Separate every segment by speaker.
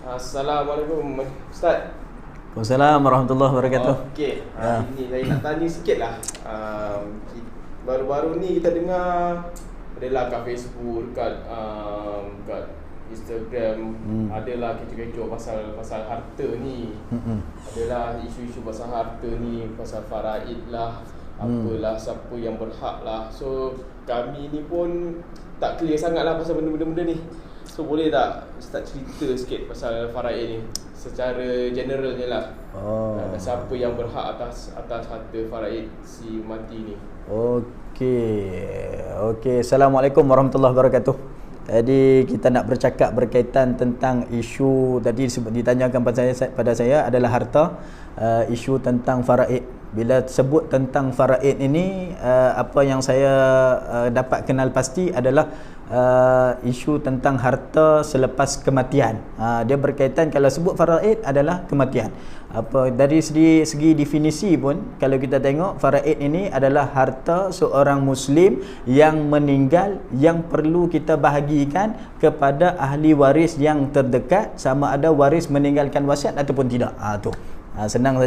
Speaker 1: Assalamualaikum Ustaz.
Speaker 2: Waalaikumsalam warahmatullahi wabarakatuh.
Speaker 1: Okey, hari ni saya nak tanya sikit lah. Baru-baru ni kita dengar adalah kat Facebook, kat Instagram, adalah kecoh-kecoh pasal harta ni. Adalah isu-isu pasal harta ni, pasal faraid lah, apalah, siapa yang berhak lah. So kami ni pun tak clear sangat lah pasal benda-benda ni. So boleh tak Ustaz cerita sikit pasal faraid ni secara general je lah. Dan siapa yang berhak atas harta faraid si mati ni.
Speaker 2: Okey. Assalamualaikum warahmatullahi wabarakatuh. Jadi kita nak bercakap berkaitan tentang isu tadi ditanyakan pada saya adalah harta, isu tentang faraid. Bila sebut tentang faraid ini, apa yang saya dapat kenal pasti adalah isu tentang harta selepas kematian. Dia berkaitan, kalau sebut faraid adalah kematian. Dari segi definisi pun, kalau kita tengok, faraid ini adalah harta seorang muslim yang meninggal yang perlu kita bahagikan kepada ahli waris yang terdekat, sama ada waris meninggalkan wasiat ataupun tidak. Senang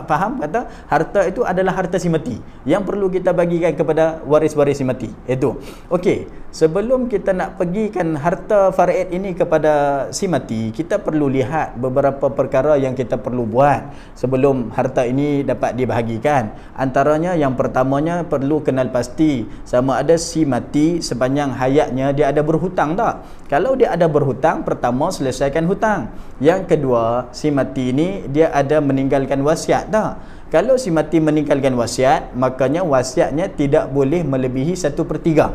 Speaker 2: faham, kata harta itu adalah harta si mati yang perlu kita bagikan kepada waris-waris si mati. Itu. Okey, sebelum kita nak pergikan harta faraid ini kepada si mati, kita perlu lihat beberapa perkara yang kita perlu buat sebelum harta ini dapat dibahagikan. Antaranya, yang pertamanya perlu kenal pasti sama ada si mati sepanjang hayatnya dia ada berhutang tak. Kalau dia ada berhutang, pertama selesaikan hutang. Yang kedua, si mati ini dia ada meninggalkan wasiat tak? Kalau si mati meninggalkan wasiat, makanya wasiatnya tidak boleh melebihi 1/3.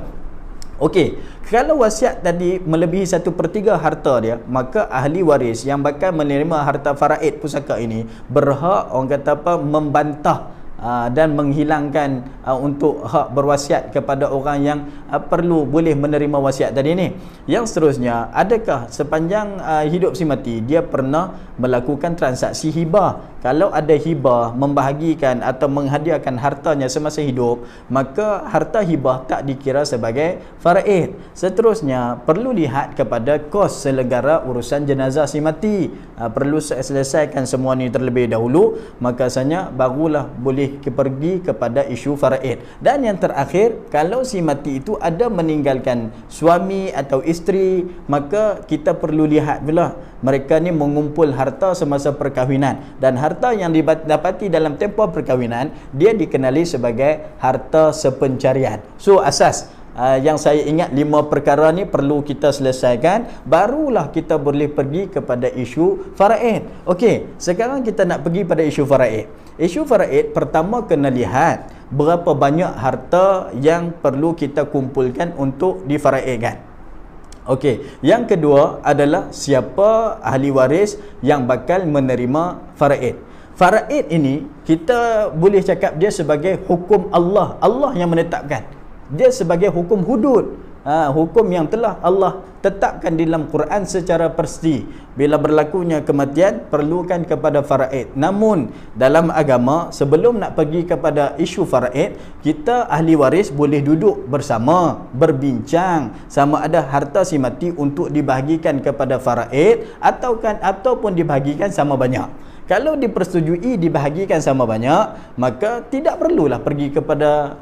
Speaker 2: Okey, kalau wasiat tadi melebihi 1/3 harta dia, maka ahli waris yang bakal menerima harta faraid pusaka ini berhak, orang kata apa, membantah dan menghilangkan untuk hak berwasiat kepada orang yang perlu boleh menerima wasiat tadi ni. Yang seterusnya, adakah sepanjang hidup si mati dia pernah melakukan transaksi hibah? Kalau ada hibah, membahagikan atau menghadiahkan hartanya semasa hidup, maka harta hibah tak dikira sebagai faraid. Seterusnya, perlu lihat kepada kos selenggara urusan jenazah si mati. Perlu selesaikan semua ni terlebih dahulu, makanya barulah boleh pergi kepada isu faraid. Dan yang terakhir, kalau si mati itu ada meninggalkan suami atau isteri, maka kita perlu lihat pula mereka ni mengumpul harta semasa perkahwinan, dan harta yang didapati dalam tempoh perkahwinan dia dikenali sebagai harta sepencarian. So asas yang saya ingat 5 perkara ni perlu kita selesaikan, barulah kita boleh pergi kepada isu faraid. Okey, sekarang kita nak pergi pada isu faraid. Isu faraid, pertama kena lihat berapa banyak harta yang perlu kita kumpulkan untuk difaraidkan. Okey, yang kedua adalah siapa ahli waris yang bakal menerima faraid. Faraid ini kita boleh cakap dia sebagai hukum Allah. Allah yang menetapkan. Dia sebagai hukum hudud, hukum yang telah Allah tetapkan di dalam Quran secara pasti. Bila berlakunya kematian, perlukan kepada faraid. Namun dalam agama, sebelum nak pergi kepada isu faraid, kita ahli waris boleh duduk bersama, berbincang sama ada harta si mati untuk dibahagikan kepada faraid ataupun dibahagikan sama banyak. Kalau dipersetujui dibahagikan sama banyak, maka tidak perlulah pergi kepada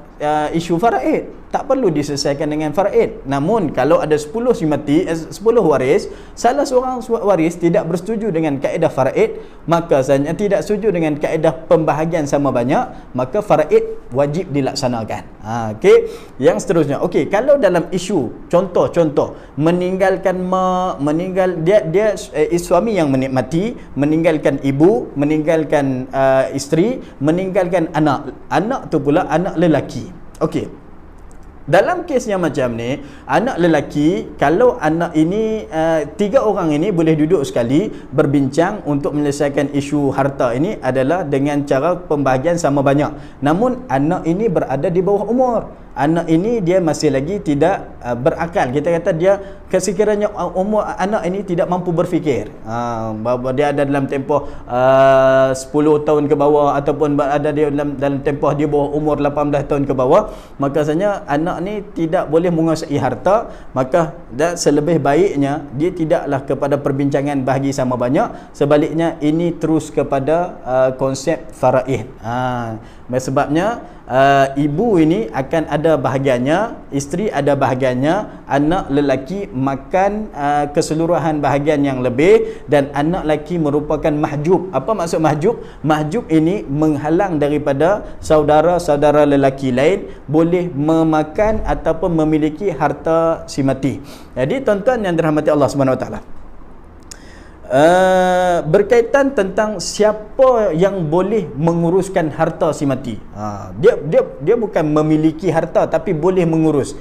Speaker 2: isu faraid, tak perlu diselesaikan dengan faraid. Namun kalau ada 10 si mati, 10 waris, salah seorang waris tidak bersetuju dengan kaedah faraid, maka tidak setuju dengan kaedah pembahagian sama banyak, maka faraid wajib dilaksanakan. Okey, yang seterusnya. Okey, kalau dalam isu contoh meninggal dia suami yang mati, meninggalkan ibu, meninggalkan isteri, meninggalkan anak tu pula anak lelaki. Okey, dalam kes yang macam ni, anak lelaki, kalau anak ini 3 orang ini boleh duduk sekali berbincang untuk menyelesaikan isu harta ini adalah dengan cara pembahagian sama banyak. Namun anak ini berada di bawah umur. anak ini dia masih lagi tidak berakal. Kita kata dia sekiranya umur anak ini tidak mampu berfikir, bahawa dia ada dalam tempoh 10 tahun ke bawah, ataupun ada dia dalam tempoh dia bawah umur 18 tahun ke bawah, maka sebenarnya anak ni tidak boleh menguasai harta. Maka selebih baiknya dia tidaklah kepada perbincangan bahagi sama banyak, sebaliknya ini terus kepada konsep faraid. Sebabnya ibu ini akan ada bahagiannya, isteri ada bahagiannya, anak lelaki makan keseluruhan bahagian yang lebih, dan anak lelaki merupakan mahjub. Apa maksud mahjub? Mahjub ini menghalang daripada saudara-saudara lelaki lain boleh memakan ataupun memiliki harta si mati. Jadi tuan-tuan yang dirahmati Allah Subhanahu Wa Taala, berkaitan tentang siapa yang boleh menguruskan harta si mati. Dia bukan memiliki harta tapi boleh mengurus.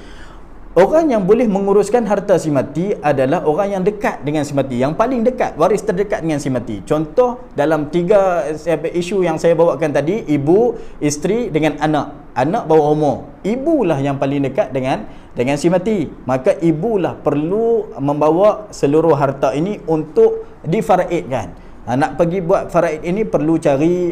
Speaker 2: Orang yang boleh menguruskan harta si mati adalah orang yang dekat dengan si mati, yang paling dekat, waris terdekat dengan si mati. Contoh dalam 3 isu yang saya bawakan tadi, ibu, isteri dengan anak. Anak bawah umur, ibulah yang paling dekat dengan si mati. Maka ibulah perlu membawa seluruh harta ini untuk difaraidkan. Nak pergi buat faraid ini perlu cari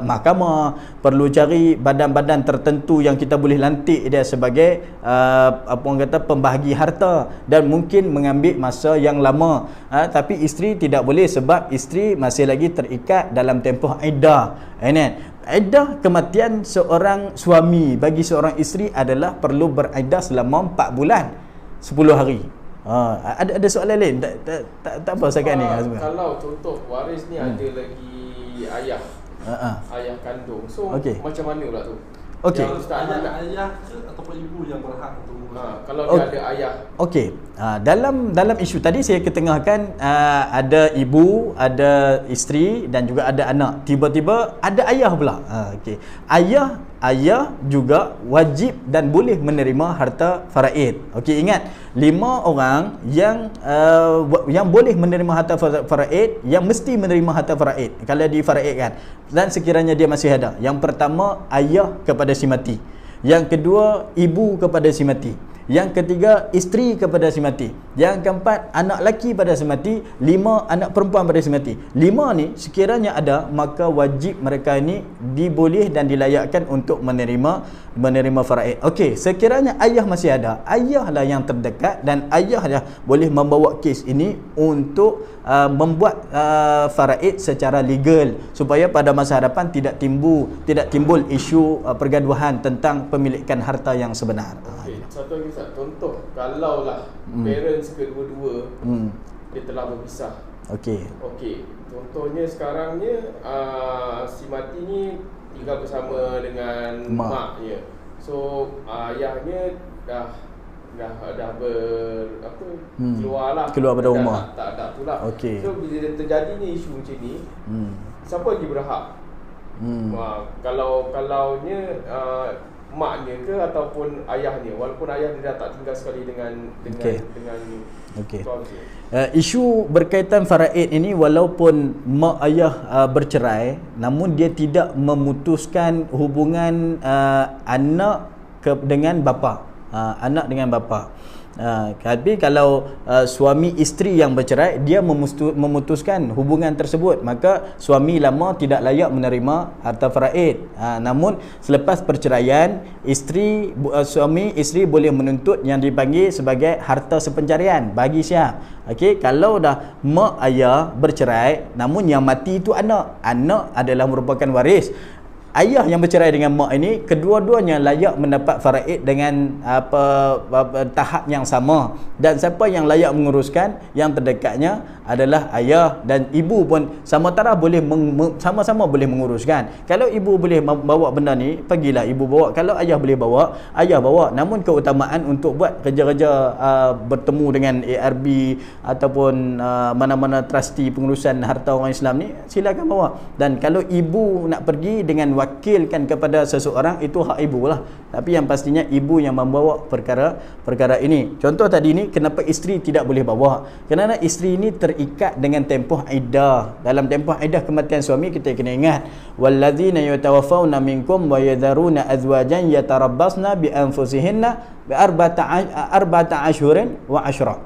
Speaker 2: mahkamah, perlu cari badan-badan tertentu yang kita boleh lantik dia sebagai apa orang kata pembahagi harta, dan mungkin mengambil masa yang lama. Tapi isteri tidak boleh, sebab isteri masih lagi terikat dalam tempoh iddah. Iddah kematian seorang suami bagi seorang isteri adalah perlu beriddah selama 4 bulan 10 hari. Ada soalan lain? Tak apa setakat ni.
Speaker 1: Kalau contoh waris ni ada lagi ayah, ayah kandung, so macam mana pula tu? Yang
Speaker 3: ayah ke ataupun ibu yang berhak untuk mengurus?
Speaker 1: Kalau dia ada ayah.
Speaker 2: Dalam isu tadi saya ketengahkan, ada ibu, ada isteri dan juga ada anak. Tiba-tiba ada ayah pula. Ayah juga wajib dan boleh menerima harta faraid. Ingat 5 orang yang boleh menerima harta faraid, yang mesti menerima harta faraid kalau difaraidkan, dan sekiranya dia masih ada. Yang pertama, ayah kepada si mati. Yang kedua, ibu kepada si mati. Yang ketiga, isteri kepada si mati. Yang keempat, anak lelaki pada si mati. 5, anak perempuan pada si mati. 5 ni sekiranya ada, maka wajib mereka ini diboleh dan dilayakkan untuk menerima faraid. Sekiranya ayah masih ada, ayahlah yang terdekat, dan ayahlah boleh membawa kes ini untuk membuat faraid secara legal, supaya pada masa hadapan tidak timbul isu pergaduhan tentang pemilikan harta yang sebenar.
Speaker 1: Satu lagi contoh, kalaulah parents kedua-dua dia telah berpisah. Contohnya sekarangnya si mati ni tinggal bersama dengan maknya. So ayahnya dah keluar pada rumah. Tak itulah. So bila terjadinya isu macam ni, siapa lagi berhak? Kalaunya maknya ke ataupun ayahnya, walaupun ayah dia dah tak tinggal sekali dengan
Speaker 2: isu berkaitan faraid ini, walaupun mak ayah bercerai, namun dia tidak memutuskan hubungan anak dengan bapa. Anak dengan bapa. Tapi kalau suami isteri yang bercerai, dia memutuskan hubungan tersebut, maka suami lama tidak layak menerima harta faraid. Namun selepas perceraian, suami isteri boleh menuntut yang dipanggil sebagai harta sepencarian bagi siap. Kalau dah mak ayah bercerai, namun yang mati itu anak adalah merupakan waris. Ayah yang bercerai dengan mak ini, kedua-duanya layak mendapat faraid dengan tahap yang sama, dan siapa yang layak menguruskan, yang terdekatnya adalah ayah, dan ibu pun sama-sama boleh menguruskan. Kalau ibu boleh bawa benda ni, pergilah ibu bawa. Kalau ayah boleh bawa, ayah bawa. Namun keutamaan untuk buat kerja-kerja bertemu dengan ARB ataupun mana-mana trustee pengurusan harta orang Islam ni, silakan bawa. Dan kalau ibu nak pergi dengan diwakilkan kepada seseorang, itu hak ibu lah. Tapi yang pastinya ibu yang membawa perkara ini. Contoh tadi ni, kenapa isteri tidak boleh bawa? Kerana isteri ini terikat dengan tempoh iddah. Dalam tempoh iddah kematian suami, kita kena ingat, walladzina yatawaffawna minkum wa yadharuna azwajan yatarabbasna bi anfusihinna bi arba'ata ashhurin wa ashra.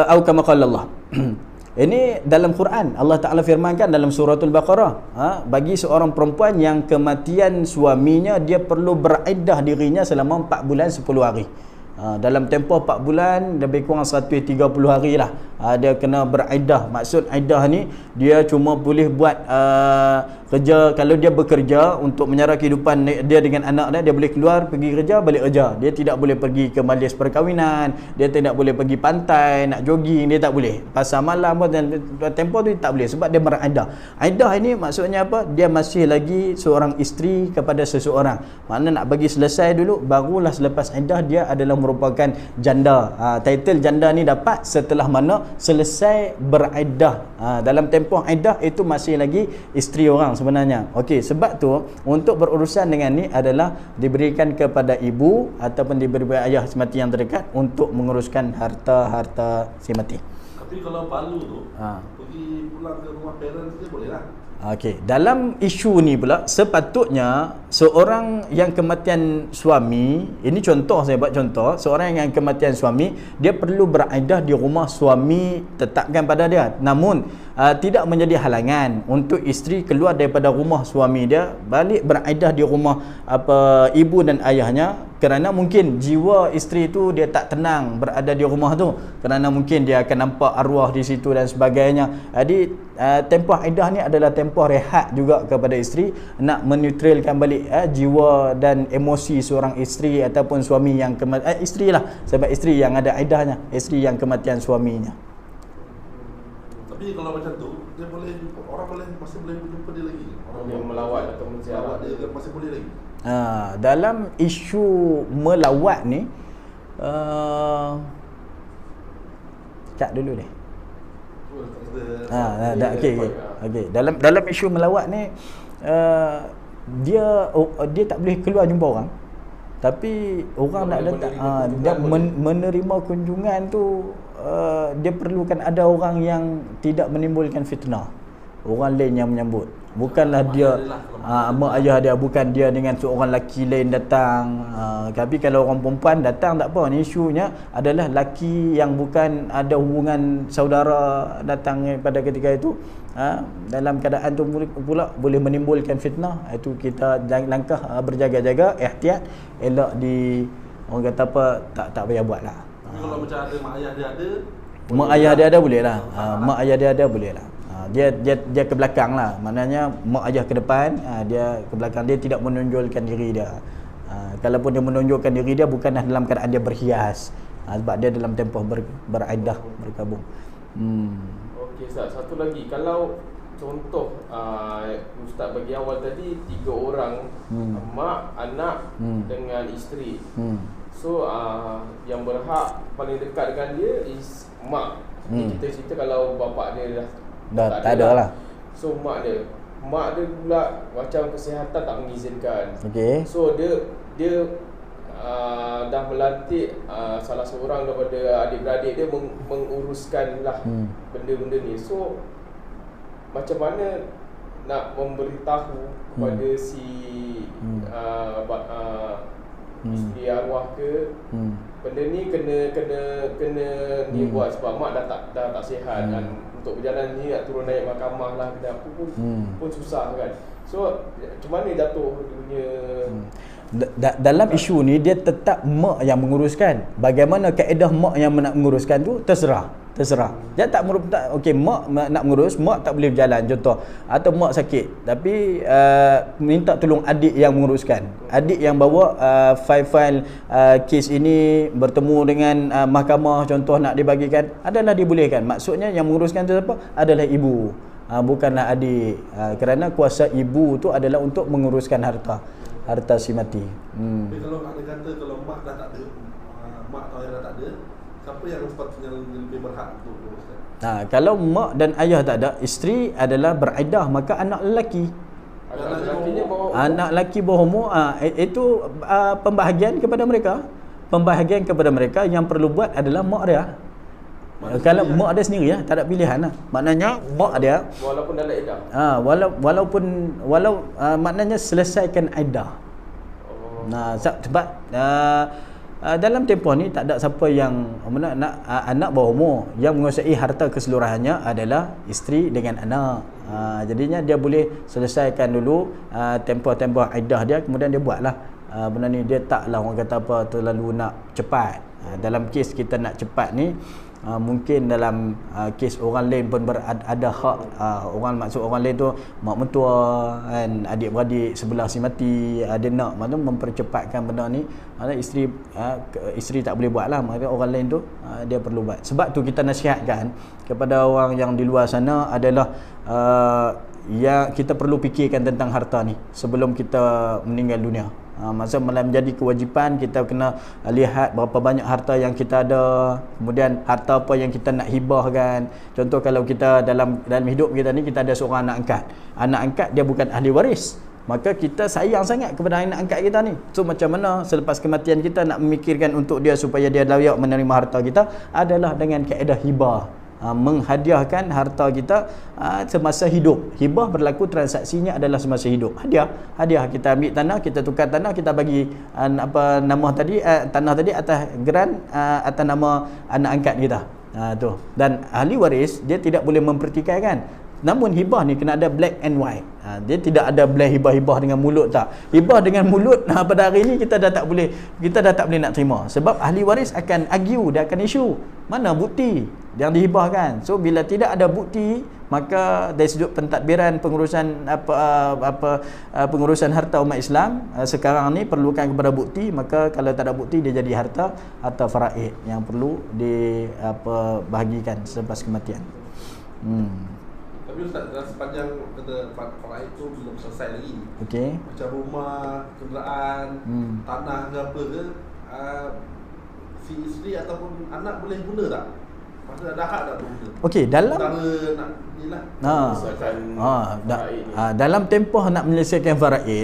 Speaker 2: Atau kama qala Allah. Ini dalam Quran Allah Ta'ala firmankan dalam suratul Baqarah, bagi seorang perempuan yang kematian suaminya, dia perlu beriddah dirinya selama 4 bulan 10 hari. Dalam tempoh 4 bulan lebih kurang 130 hari lah, dia kena beriddah. Maksud iddah ni, dia cuma boleh buat kerja. Kalau dia bekerja untuk menyara kehidupan dia dengan anak dia boleh keluar pergi kerja, balik kerja. Dia tidak boleh pergi ke majlis perkahwinan, dia tidak boleh pergi pantai nak jogging, dia tak boleh. Pasal malam pun dan tempoh tu tak boleh, sebab dia beriddah. Iddah ini maksudnya apa? Dia masih lagi seorang isteri kepada seseorang. Makna nak bagi selesai dulu, barulah selepas iddah dia adalah merupakan janda. Title janda ni dapat setelah mana selesai beriddah. Dalam tempoh iddah itu masih lagi isteri orang sebenarnya. Okey, sebab tu untuk berurusan dengan ni adalah diberikan kepada ibu ataupun diberi ayah semati yang terdekat untuk menguruskan harta si mati.
Speaker 3: Tapi kalau balu tu pergi pulang ke rumah parents dia boleh lah.
Speaker 2: Okey, dalam isu ni pula sepatutnya seorang yang kematian suami, ini contoh, saya buat contoh, seorang yang kematian suami, dia perlu beriddah di rumah suami tetapkan pada dia. Namun tidak menjadi halangan untuk isteri keluar daripada rumah suami dia, balik beriddah di rumah ibu dan ayahnya, kerana mungkin jiwa isteri tu dia tak tenang berada di rumah tu, kerana mungkin dia akan nampak arwah di situ dan sebagainya. Jadi tempoh iddah ni adalah tempoh rehat juga kepada isteri, nak menetralkan balik jiwa dan emosi seorang isteri ataupun suami yang isteri lah, sebab isteri yang ada iddahnya, isteri yang kematian suaminya.
Speaker 3: Tapi kalau macam tu, dia boleh, orang masih boleh berjumpa dia lagi. Orang
Speaker 1: yang melawat atau menziarah
Speaker 3: dia masih boleh lagi.
Speaker 2: Dalam isu melawat ni, cak dulu deh. Okey. Dalam isu melawat ni, dia tak boleh keluar jumpa orang. Tapi orang nak datang, dia menerima kunjungan tu, dia perlukan ada orang yang tidak menimbulkan fitnah, orang lain yang menyambut. Bukanlah dia mak ayah dia, bukan dia dengan seorang lelaki lain datang. Tapi kalau orang perempuan datang tak apa, ni isunya adalah lelaki yang bukan ada hubungan saudara datang pada ketika itu. Dalam keadaan tu pula boleh menimbulkan fitnah. Itu kita langkah berjaga-jaga, ihtiyat, elak di orang kata apa, tak payah buat lah.
Speaker 3: Tapi kalau macam ada mak ayah dia ada,
Speaker 2: mak ayah dia ada boleh lah. Mak ayah dia ada boleh lah. Dia ke belakang lah, maknanya mak ayah ke depan, dia ke belakang, dia tidak menonjolkan diri dia. Kalaupun dia menonjolkan diri dia, bukanlah dalam keadaan dia berhias, sebab dia dalam tempoh beriddah, berkabung.
Speaker 1: Okey Ustaz, satu lagi, kalau contoh Ustaz bagi awal tadi 3 orang, mak, anak dengan isteri. So yang berhak paling dekat dengan dia is mak. Kita cerita kalau bapak dia dah tak ada lah. So mak dia pula macam kesihatan tak mengizinkan.
Speaker 2: Okey.
Speaker 1: So dia dah melantik salah seorang daripada adik-beradik dia menguruskan lah benda-benda ni. So macam mana nak memberitahu kepada si isteri arwah ke, benda ni kena ni buat sebab mak dah tak sihat kan. Untuk berjalan ni nak turun naik mahkamah lah, kena apa pun susah kan. So macam mana jatuh dunia
Speaker 2: dalam isu ni, dia tetap mak yang menguruskan. Bagaimana kaedah mak yang nak menguruskan tu terserah. Dia tak okey, mak nak mengurus, mak tak boleh berjalan contoh, atau mak sakit, tapi minta tolong adik yang menguruskan. Adik yang bawa file kes ini bertemu dengan mahkamah contoh nak dibagikan, adalah dibolehkan. Maksudnya yang menguruskan tu siapa? Adalah ibu, bukanlah adik. Kerana kuasa ibu tu adalah untuk menguruskan harta si mati.
Speaker 3: Tapi kalau ada kata kalau mak dah tak ada, mak atau ayah dah tak ada, siapa yang sepatutnya lebih berhak untuk uruskan?
Speaker 2: Kalau mak dan ayah tak ada, isteri adalah beriddah, maka anak lelaki
Speaker 1: Anak lakinya bawa
Speaker 2: Anak laki bawah umur, itu pembahagian kepada mereka. Pembahagian kepada mereka yang perlu buat adalah mak dia. Kalau mak dia sendiri tak ada pilihan lah. Maknanya mak dia
Speaker 1: walaupun dalam iddah.
Speaker 2: Maknanya selesaikan iddah. Nah, sebab dalam tempoh ni tak ada siapa yang anak bawah umur yang menguasai harta keseluruhannya adalah isteri dengan anak. Jadinya dia boleh selesaikan dulu tempoh-tempoh iddah dia, kemudian dia buatlah benda ni. Dia taklah orang kata apa terlalu nak cepat. Dalam kes kita nak cepat ni, mungkin dalam kes orang lain pun ada hak. Maksud orang lain tu mak mentua kan, adik-beradik sebelah si mati, dia nak maknanya mempercepatkan benda ni. Maknanya isteri tak boleh buat lah, maknanya orang lain tu dia perlu buat. Sebab tu kita nasihatkan kepada orang yang di luar sana adalah yang kita perlu fikirkan tentang harta ni sebelum kita meninggal dunia. Maksudnya menjadi kewajipan kita kena lihat berapa banyak harta yang kita ada, kemudian harta apa yang kita nak hibahkan. Contoh kalau kita dalam hidup kita ni kita ada seorang anak angkat. Anak angkat dia bukan ahli waris, maka kita sayang sangat kepada anak angkat kita ni. So macam mana selepas kematian kita nak memikirkan untuk dia supaya dia layak menerima harta kita adalah dengan kaedah hibah. Menghadiahkan harta kita semasa hidup. Hibah berlaku transaksinya adalah semasa hidup. Hadiah kita ambil tanah, kita tukar tanah, kita bagi tanah tadi atas geran atas nama anak angkat kita. Tu. Dan ahli waris dia tidak boleh mempertikaikan. Namun hibah ni kena ada black and white. Dia tidak ada boleh hibah dengan mulut tak. Hibah dengan mulut pada hari ni kita dah tak boleh nak terima. Sebab ahli waris akan argue, dia akan isu mana bukti yang dihibahkan. So bila tidak ada bukti, maka dari sudut pentadbiran pengurusan harta umat Islam sekarang ni perlukan kepada bukti. Maka kalau tak ada bukti, dia jadi harta atau faraid yang perlu bahagikan selepas kematian.
Speaker 3: Tapi Ustaz, dalam sepanjang kata faraid tu belum selesai lagi.
Speaker 2: Okey.
Speaker 3: Macam rumah, kenderaan, tanah ke apa ke, si isteri ataupun anak boleh guna tak? Maksudnya ada hak tak guna?
Speaker 2: Okey, dalam
Speaker 3: nak inilah.
Speaker 2: Dalam tempoh nak menyelesaikan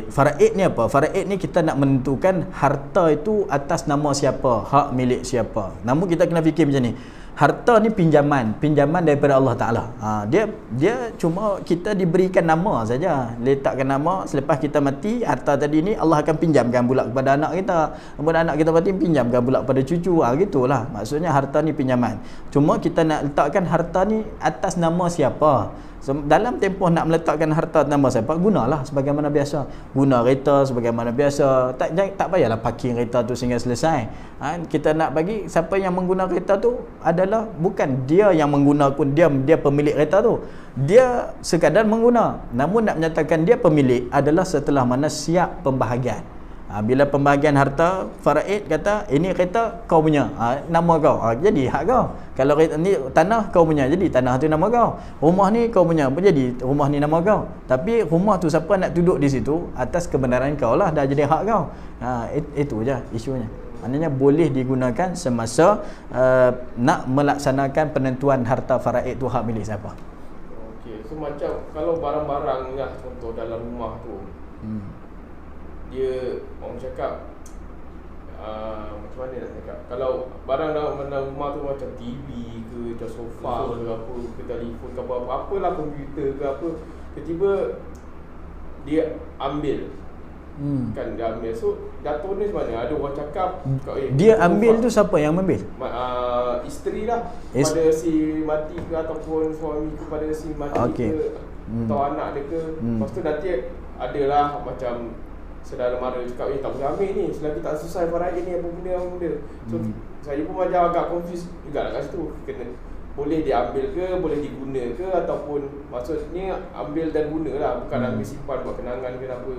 Speaker 2: faraid ni apa? Faraid ni kita nak menentukan harta itu atas nama siapa, hak milik siapa. Namun kita kena fikir macam ni. Harta ni pinjaman daripada Allah Ta'ala. Dia cuma kita diberikan nama saja. Letakkan nama, selepas kita mati, harta tadi ni Allah akan pinjamkan pula kepada anak kita. Kemudian anak kita mati, pinjamkan pula kepada cucu. Gitulah. Maksudnya harta ni pinjaman. Cuma kita nak letakkan harta ni atas nama siapa. Dalam tempoh nak meletakkan harta nama siapa, gunalah sebagaimana biasa. Guna kereta sebagaimana biasa. Tak payahlah parking kereta tu sehingga selesai. Kita nak bagi siapa yang menggunakan kereta tu adalah bukan dia yang menggunakan, dia pemilik kereta tu. Dia sekadar mengguna. Namun nak menyatakan dia pemilik adalah setelah mana siap pembahagian. Bila pembahagian harta, faraid kata ini kereta kau punya, nama kau, jadi hak kau. Kalau ni tanah kau punya, jadi tanah tu nama kau. Rumah ni kau punya, jadi rumah ni nama kau. Tapi rumah tu siapa nak duduk di situ, atas kebenaran kau lah, dah jadi hak kau. Itu je isunya. Maknanya boleh digunakan semasa nak melaksanakan penentuan harta faraid tu hak milik siapa.
Speaker 1: Okey, so macam kalau barang-barang lah, contoh dalam rumah tu, dia orang cakap macam mana nak cakap, kalau barang dalam rumah tu macam TV ke, macam sofa ke apa, ke telefon ke apalah, komputer ke apa, tiba-tiba dia ambil. Kan dia ambil. So jatuh ni sebenarnya ada orang cakap
Speaker 2: dia ambil tu siapa yang ambil?
Speaker 1: Isteri lah kepada si mati ke, ataupun suami kepada si mati ke, atau anak dia ke. Lepas tu nanti adalah macam saudara mara cakap, tak boleh ambil ni selagi tak selesai faraid ni, apa benda. So saya pun macam agak confused juga kat situ. Boleh diambil ke, boleh diguna ke, ataupun maksudnya ambil dan guna lah, bukan ambil simpan buat kenangan ke apa.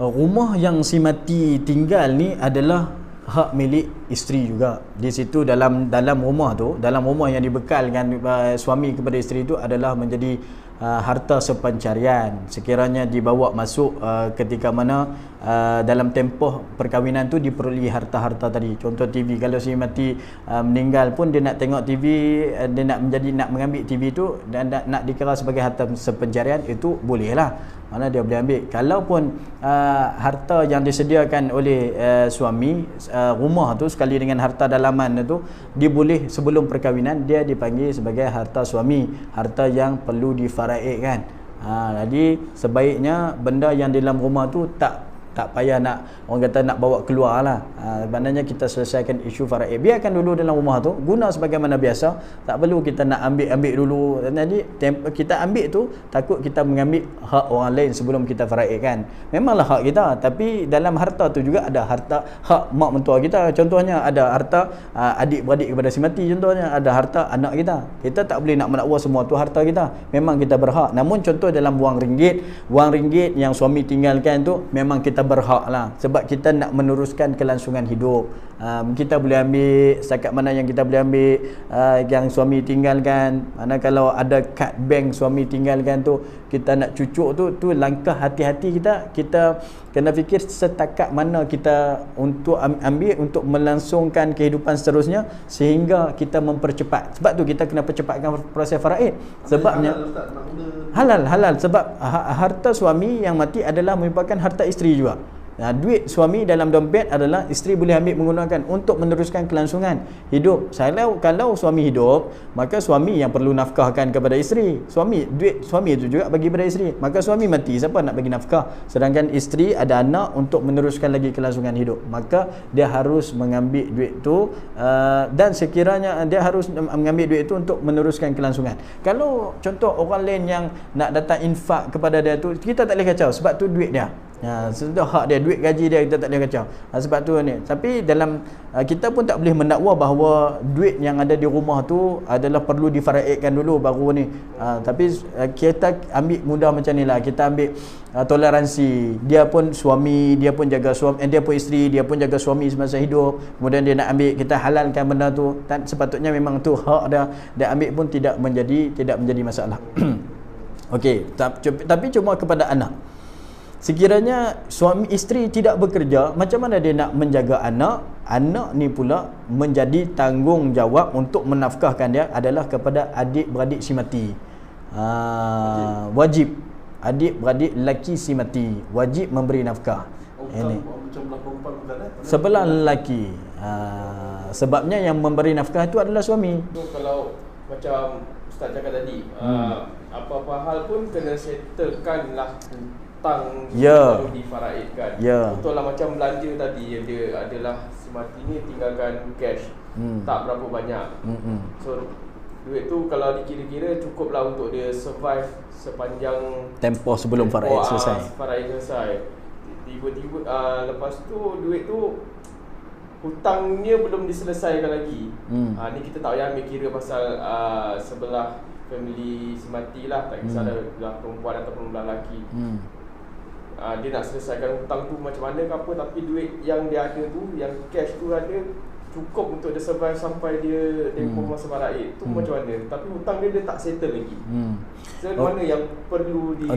Speaker 2: Rumah yang si mati tinggal ni adalah hak milik isteri juga. Di situ dalam rumah tu, dalam rumah yang dibekalkan suami kepada isteri tu adalah menjadi harta sepencarian. Sekiranya dibawa masuk ketika mana dalam tempoh perkahwinan tu diperoleh harta-harta tadi. Contoh TV, kalau si mati meninggal pun dia nak tengok TV, dia nak mengambil TV tu dan nak dikira sebagai harta sepencarian, itu boleh lah, mana dia boleh ambil. Kalaupun harta yang disediakan oleh suami, rumah tu sekali dengan harta dalaman tu, dia boleh sebelum perkahwinan dia dipanggil sebagai harta suami, harta yang perlu difaraidkan. Jadi sebaiknya benda yang di dalam rumah tu tak payah nak, orang kata nak bawa keluar lah. Maknanya kita selesaikan isu faraid, biarkan dulu dalam rumah tu, guna sebagaimana biasa, tak perlu kita nak ambil dulu. Jadi kita ambil tu, takut kita mengambil hak orang lain sebelum kita faraidkan. Memanglah hak kita, tapi dalam harta tu juga ada hak mak mentua kita. Contohnya ada harta adik-beradik kepada si mati, contohnya ada harta anak kita. Kita tak boleh nak menakwa semua tu harta kita. Memang kita berhak. Namun contoh dalam wang ringgit yang suami tinggalkan tu, memang kita berhak lah, sebab kita nak meneruskan kelangsungan hidup. Kita boleh ambil setakat mana yang kita boleh ambil, yang suami tinggalkan. Mana kalau ada kad bank suami tinggalkan tu, kita nak cucuk tu langkah hati-hati. Kita kena fikir setakat mana kita untuk ambil untuk melangsungkan kehidupan seterusnya, sehingga kita mempercepat. Sebab tu kita kena percepatkan proses faraid. Sebabnya halal, sebab harta suami yang mati adalah merupakan harta isteri juga. Duit suami dalam dompet adalah isteri boleh ambil menggunakan untuk meneruskan kelangsungan hidup. Kalau suami hidup, maka suami yang perlu nafkahkan kepada isteri. Duit suami itu juga bagi kepada isteri. Maka suami mati, siapa nak bagi nafkah? Sedangkan isteri ada anak untuk meneruskan lagi kelangsungan hidup. Maka dia harus mengambil duit itu, dan sekiranya dia harus mengambil duit itu untuk meneruskan kelangsungan. Kalau contoh orang lain yang nak datang infak kepada dia tu, kita tak boleh kacau, sebab tu duit dia. Sudah hak dia, duit gaji dia, kita tak boleh kacau. Sebab tu ni. Tapi dalam kita pun tak boleh mendakwa bahawa duit yang ada di rumah tu adalah perlu difaraidkan dulu baru ni. Tapi kita ambil mudah macam ni lah. Kita ambil toleransi. Dia pun suami, dia pun jaga suami, dia pun isteri, dia pun jaga suami semasa hidup. Kemudian dia nak ambil, kita halalkan benda tu. Sepatutnya memang tu hak dia ambil pun tidak menjadi masalah. Okey, tapi cuma kepada anak. Sekiranya suami isteri tidak bekerja, macam mana dia nak menjaga anak? Anak ni pula menjadi tanggungjawab untuk menafkahkan dia adalah kepada adik-beradik si mati. Wajib. Adik-beradik lelaki si mati wajib memberi nafkah. Ini sebelah lelaki. Sebabnya yang memberi nafkah itu adalah suami.
Speaker 1: Kalau macam Ustaz cakap tadi, apa-apa hal pun kena settlekan lah hutang baru difaraidkan. Contohlah macam belanja tadi, dia adalah si mati ni tinggalkan cash tak berapa banyak. So duit tu kalau dikira-kira cukuplah untuk dia survive sepanjang
Speaker 2: tempoh sebelum faraid selesai.
Speaker 1: Tiba-tiba lepas tu duit tu hutangnya belum diselesaikan lagi. Ni kita tak payah ambil kira pasal sebelah family si mati lah, tak kisah dah perempuan ataupun belah lelaki. Dia nak selesaikan hutang tu macam mana ke apa, tapi duit yang dia ada tu, yang cash tu ada, cukup untuk dia survive sampai dia tempoh masa faraid tu macam mana. Tapi hutang dia tak settle lagi. So mana yang perlu di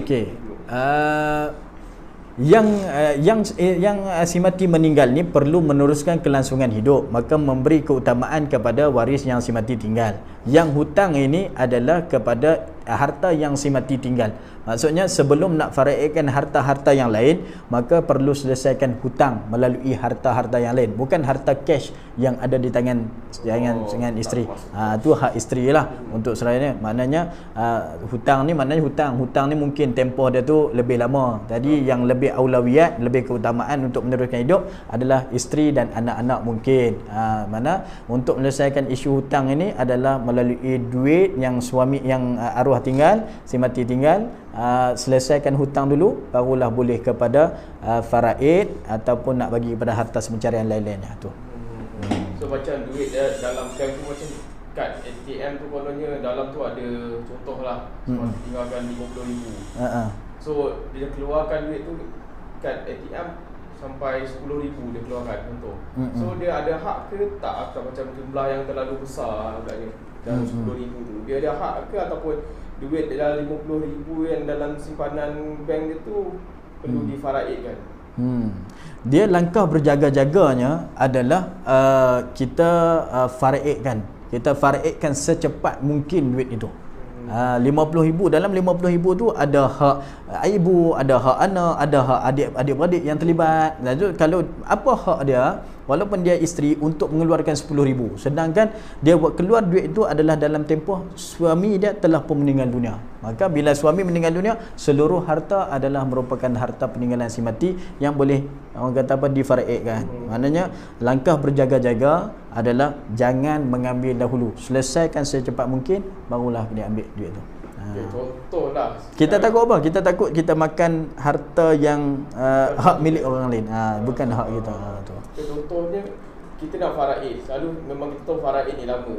Speaker 2: yang si mati meninggal ni perlu meneruskan kelangsungan hidup, maka memberi keutamaan kepada waris yang si mati tinggal. Yang hutang ini adalah kepada harta yang si mati tinggal. Maksudnya sebelum nak faraidkan harta-harta yang lain, maka perlu selesaikan hutang melalui harta-harta yang lain, bukan harta cash yang ada di tangan isteri. Itu hak isteri lah untuk serainya. Maknanya hutang ni hutang ni mungkin tempoh dia tu lebih lama. Jadi yang lebih aulawiyat, lebih keutamaan untuk meneruskan hidup adalah isteri dan anak-anak mungkin. Mana untuk menyelesaikan isu hutang ini adalah melalui duit yang suami yang arwah tinggal, si mati tinggal. Selesaikan hutang dulu, barulah boleh kepada faraid ataupun nak bagi kepada harta semencarian lain-lainnya tu.
Speaker 1: So macam duit dalam bank tu, macam kad ATM tu kononnya dalam tu ada contohlah mati tinggalkan RM50,000. So dia keluarkan duit tu, kad ATM sampai RM10,000 dia keluarkan contoh. So dia ada hak ke tak, atau macam jumlah yang terlalu besar agaknya dalam RM10,000 tu, dia ada hak ke ataupun duit dalam 50,000 yang dalam simpanan bank dia tu perlu difaraidkan.
Speaker 2: Dia langkah berjaga-jaganya adalah kita faraidkan. Kita faraidkan secepat mungkin duit itu. 50,000, dalam 50,000 tu ada hak ibu, ada hak anak, ada hak adik-beradik yang terlibat. Jadi kalau apa hak dia, walaupun dia isteri, untuk mengeluarkan 10,000, sedangkan dia buat keluar duit itu adalah dalam tempoh suami dia telah pun meninggal dunia. Maka bila suami meninggal dunia, seluruh harta adalah merupakan harta peninggalan si mati yang boleh orang kata apa, difaraidkan. Maknanya langkah berjaga-jaga adalah jangan mengambil dahulu, selesaikan secepat mungkin, barulah dia ambil duit tu.
Speaker 1: Okay, contohlah
Speaker 2: Kita takut apa? Kita takut kita makan harta yang hak milik orang lain, bukan hak kita. Tu.
Speaker 1: Okay, contohnya kita nak faraid, selalu memang kita tahu faraid ni lama,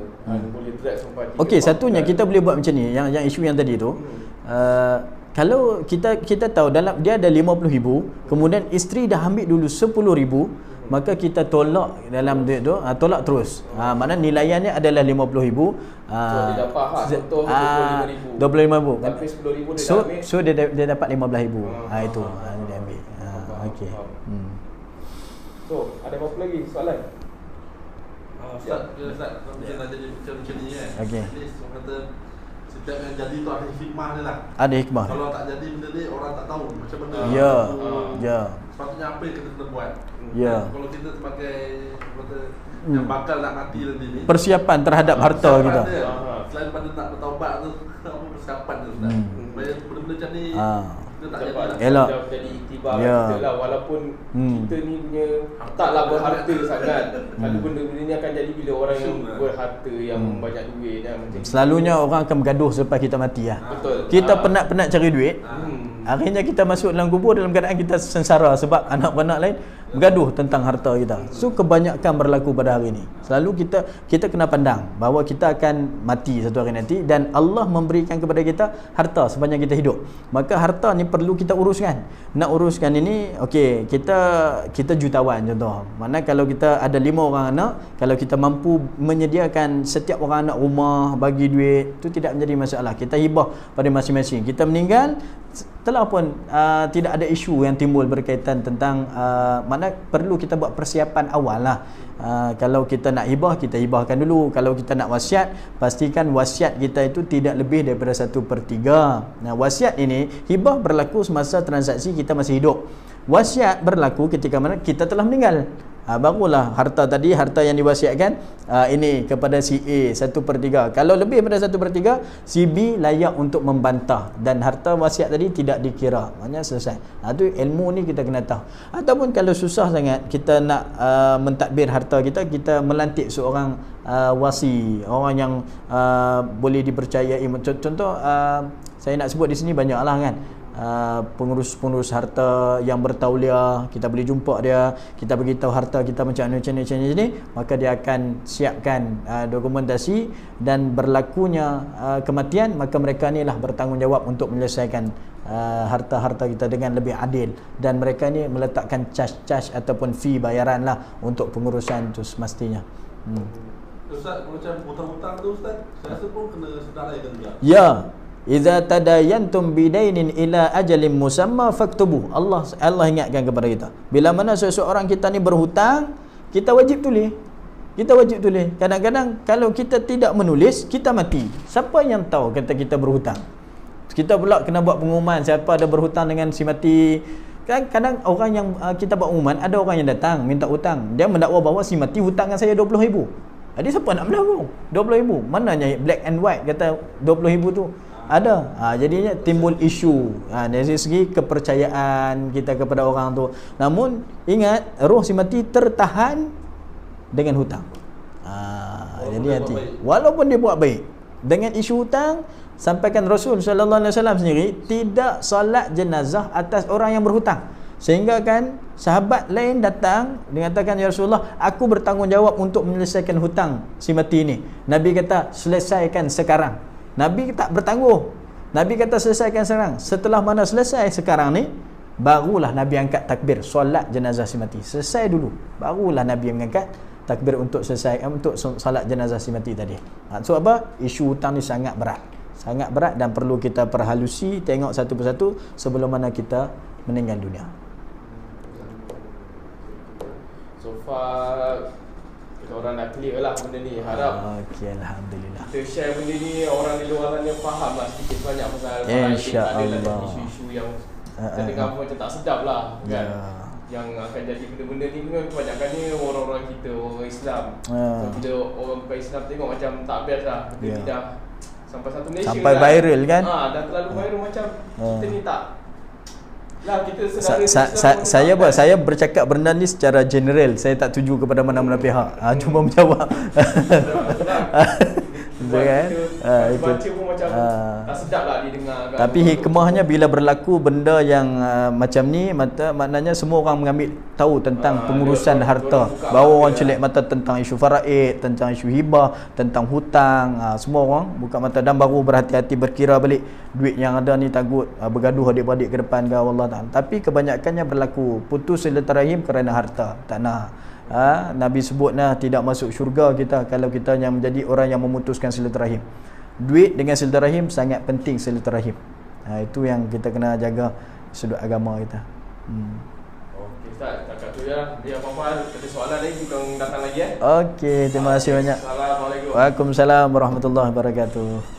Speaker 1: boleh drag sampai 3
Speaker 2: Okey, satunya kita boleh buat macam ni, yang isu yang tadi tu. Kalau kita tahu dalam dia ada 50,000, kemudian isteri dah ambil dulu 10,000, maka kita tolak dalam duit tu, tolak terus. Maknanya nilaiannya adalah 50,000.
Speaker 1: So dia dapat hak contoh
Speaker 2: 25,000.
Speaker 1: Tapi 10,000 dia dah ambil.
Speaker 2: So dia dapat 15,000. Itu dia ambil. Okey.
Speaker 1: So, ada apa lagi soalan?
Speaker 3: Ustaz, mungkin nak jadi macam ni kan.
Speaker 2: Okey.
Speaker 3: Jadi orang kata setiap yang jadi tu ada hikmah dia lah.
Speaker 2: Ada hikmah.
Speaker 3: Kalau tak jadi benda ni, orang tak tahu macam mana.
Speaker 2: Ya. Ya.
Speaker 3: Sepatutnya apa yang kita kena buat.
Speaker 2: Ya.
Speaker 3: Kalau kita sebagai kata yang bakal nak mati nanti ni,
Speaker 2: Persiapan terhadap harta kita.
Speaker 3: dia, selain pada nak bertaubat tu, apa persiapan tu Ustaz? Supaya benda-benda macam ni kita tak jadi lah.
Speaker 2: Elok.
Speaker 1: Jadi iktibar
Speaker 2: Ya.
Speaker 1: kita lah, walaupun kita ni punya taklah berharta sangat. Kalau benda-benda ni akan jadi bila orang yang berharta, yang banyak duit dan macam
Speaker 2: Selalunya orang akan bergaduh selepas kita mati lah.
Speaker 1: Betul.
Speaker 2: Kita penat-penat cari duit, akhirnya kita masuk dalam kubur dalam keadaan kita sengsara sebab anak-anak lain bergaduh tentang harta kita. So kebanyakan berlaku pada hari ini. Selalu kita kena pandang bahawa kita akan mati satu hari nanti, dan Allah memberikan kepada kita harta sepanjang kita hidup. Maka harta ni perlu kita uruskan. Nak uruskan ini, okey, kita jutawan contoh. Mana kalau kita ada 5 orang anak, kalau kita mampu menyediakan setiap orang anak rumah, bagi duit, itu tidak menjadi masalah. Kita hibah pada masing-masing. Kita meninggal telah pun tidak ada isu yang timbul berkaitan tentang mana perlu kita buat persiapan awal lah. Kalau kita nak hibah, kita hibahkan dulu. Kalau kita nak wasiat, pastikan wasiat kita itu tidak lebih daripada 1/3. Nah, wasiat ini, hibah berlaku semasa transaksi kita masih hidup. Wasiat berlaku ketika mana kita telah meninggal. Barulah harta tadi, harta yang diwasiatkan ini kepada si A 1/3. Kalau lebih daripada 1/3, si B layak untuk membantah, dan harta wasiat tadi tidak dikira. Maknanya selesai. Itu ilmu ni kita kena tahu. Ataupun kalau susah sangat kita nak mentadbir harta kita, kita melantik seorang wasi, orang yang boleh dipercayai. Contoh saya nak sebut di sini banyaklah kan. Pengurus-pengurus harta yang bertauliah, kita boleh jumpa dia, kita beritahu harta kita macam ni, maka dia akan siapkan dokumentasi, dan berlakunya kematian, maka mereka ni lah bertanggungjawab untuk menyelesaikan harta-harta kita dengan lebih adil, dan mereka ni meletakkan charge ataupun fee bayaran lah untuk pengurusan tu semestinya.
Speaker 3: Ustaz, macam hutang-hutang tu Ustaz, saya rasa pun kena sedarakan juga.
Speaker 2: Ya. Iza tadayantum bidainin ila ajalin musamma faktubu. Allah ingatkan kepada kita, bila mana seseorang kita ni berhutang, kita wajib tulis. Kadang-kadang kalau kita tidak menulis, kita mati. Siapa yang tahu kata kita berhutang? Kita pula kena buat pengumuman siapa ada berhutang dengan si mati. Kadang orang yang kita buat pengumuman, ada orang yang datang minta hutang. Dia mendakwa bahawa si mati hutang dengan saya 20,000. Jadi siapa nak mendakwa 20,000? Mananya black and white kata 20,000 tu ada. Jadinya timbul isu dari segi kepercayaan kita kepada orang tu. Namun ingat, roh si mati tertahan dengan hutang. Jadi hati, walaupun dia buat baik dengan isu hutang, sampaikan Rasul sallallahu alaihi wasallam sendiri tidak solat jenazah atas orang yang berhutang. Sehingga kan sahabat lain datang, dia katakan, ya Rasulullah, aku bertanggungjawab untuk menyelesaikan hutang si mati ni. Nabi kata, selesaikan sekarang. Nabi tak bertangguh. Nabi kata selesaikan sekarang. Setelah mana selesai sekarang ni, barulah Nabi angkat takbir solat jenazah si mati. Selesai dulu, barulah Nabi mengangkat takbir untuk selesai untuk solat jenazah si mati tadi. So apa? Isu hutang ni sangat berat. Sangat berat dan perlu kita perhalusi, tengok satu persatu sebelum mana kita meninggal dunia.
Speaker 1: So far kita orang dah clear lah benda ni. Harap
Speaker 2: Okey, alhamdulillah.
Speaker 1: kita share benda ni, orang di luar sana faham lah sedikit banyak pasal faraid. Tak ada lah isu-isu yang kita dengar pun macam tak sedap lah kan. Yang akan jadi benda-benda ni pun kebanyakannya orang-orang kita, orang Islam. So bila orang bukan Islam tengok macam tak best lah. Benda ni dah sampai satu Malaysia
Speaker 2: sampai
Speaker 1: kan.
Speaker 2: viral kan.
Speaker 1: Dah terlalu viral macam kita ni tak lah, kita
Speaker 2: saya bercakap benda ni secara general. Saya tak tuju kepada mana-mana pihak. Cuma menjawab.
Speaker 1: Baca pun macam tak sedap lah didengar kan.
Speaker 2: Tapi hikmahnya bila berlaku benda yang macam ni, maknanya semua orang mengambil tahu tentang pengurusan harta. Baru orang celik mata tentang isu faraid, tentang isu hibah, tentang hutang. Semua orang buka mata dan baru berhati-hati berkira balik duit yang ada ni takut bergaduh adik-beradik ke depan ke Allah Ta'ala. Tapi kebanyakannya berlaku putus silaturahim kerana harta. Tak nak. Nabi sebut tidak masuk syurga kita kalau kita yang menjadi orang yang memutuskan silaturahim. Duit dengan silaturahim sangat penting silaturahim. Itu yang kita kena jaga sudut agama kita.
Speaker 1: Okey Ustaz, takat tu je lah. Dia apa-apa ada soalan lagi kita datang lagi
Speaker 2: Okey, terima kasih banyak.
Speaker 1: Assalamualaikum.
Speaker 2: Waalaikumsalam warahmatullahi wabarakatuh.